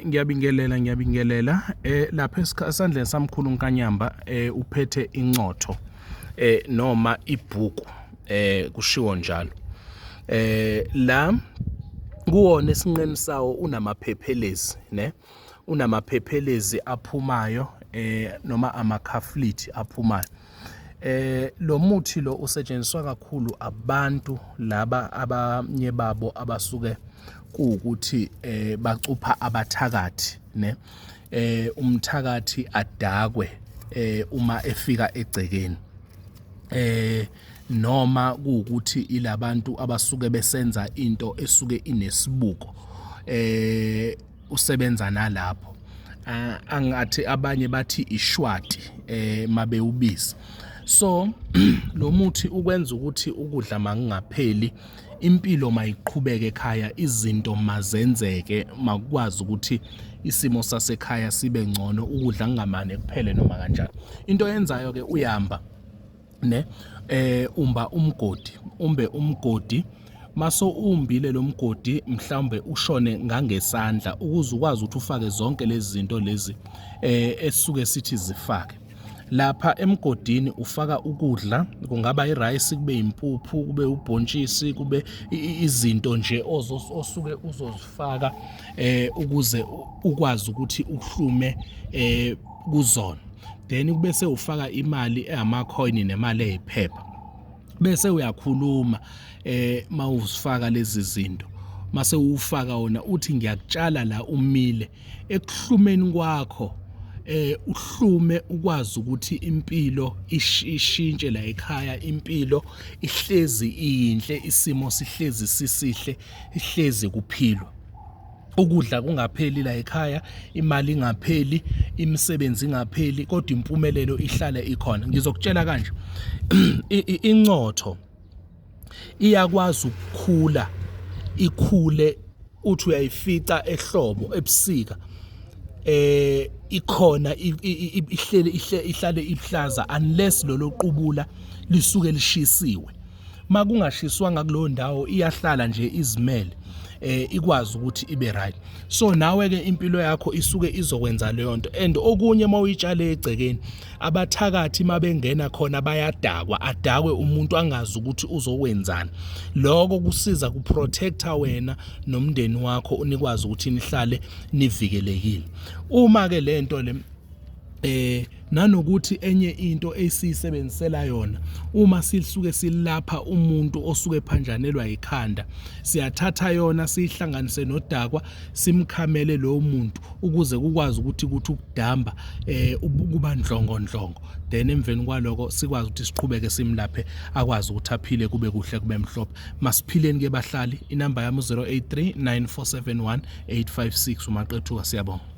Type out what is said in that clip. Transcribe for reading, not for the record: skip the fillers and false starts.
Ngiyabingelela lapha esandleni samkhulu uNkanyamba uphethe incotho noma ibhuku kushiwo njalo la kuwona esinqeni sawo unamaphephelezi unamaphephelezi aphumayo noma amakhaflithi aphumayo. Lo muthi lo usetshenziswa kakhulu abantu laba abanye babo abasuke kuwukuthi bacupha abathakathi umthakathi adakwe uma efika egcekeni noma kuwukuthi ilabantu abasuke besenza into esuke inesibuko usebenza nalapho angathi abanye bathi ishwati mabewubisa. So lo muthi ukwenza ukuthi ukudla mangapheli, impilo mayiqhubeke ekhaya, izinto mazenzeke, makwazi ukuthi isimo sasekhaya sibe ngcono, ukudla kungamane kuphele noma kanjani. Into yenzayo ke uyahamba umbe umgodi maso umbile lo mgodi mhlawumbe ushone ngangesandla ukuze ukwazi ukuthi ufake zonke lezi zinto lezi esuke sithi zifake. Lapha emgodini ufaka ukudla, kungaba irice, kube impuphu, kube ubhontshisi, kube izinto nje osuke uzozifaka ukuze ukwazi ukuthi uhlume kuzona. Then bese ufaka imali eyamacoin nemali eyiphepha. Bese uyakhuluma mawuzifaka lezi zinto. Mase ufaka wona uthi ngiyakutshala la umile ekuhlumeni kwakho uhlume ukwazi ukuthi impilo ishintshe la ekhaya, impilo ihlezi iyinhle, isimo sihlezi sisihle, ihlezi kuphilwa. Ukudla kungapheli la ekhaya, imali ingapheli, imisebenzi ingapheli, kodwa impumelelo ihlale ikhona. Ngizokutshela kanje, incotho iyakwazi ukukhula, ikhule uthi uyayifica ehlobo ebusika ikhona ihlale iplaza unless lolo qubula lisuke lishisiwe. Makungashiswanga kuleyo ndawo iyahlala nje izimele ikwazi ukuthi ibe right. So nawe ke impilo yakho isuke izokwenza leyo nto. And okunye mawuyitshale egcekeni, abathakathi mabengena khona bayadakwa, adakwe umuntu angazi ukuthi uzokwenzani. Lokho kusiza kuprotecta wena nomndeni wakho unikwazi ukuthi nihlale nivikelekile. Uma ke lento le nanokuthi enye into esiyisebenzisela yona uma silisuke silapha umuntu osuke phanjanelwa ikhanda, siyathatha yona sihlanganise nodakwa simkhamele lo muntu ukuze kukwazi ukuthi ukudamba kuba ndlongondlongo. Then emveni kwaloko sikwazi ukuthi siqhubeke simlaphe akwazi ukuthi aphile kube kuhle kube mhlophe. Masiphileni ke bahlali, inamba yami 083 9471 856 umaqethuka. Siyabonga.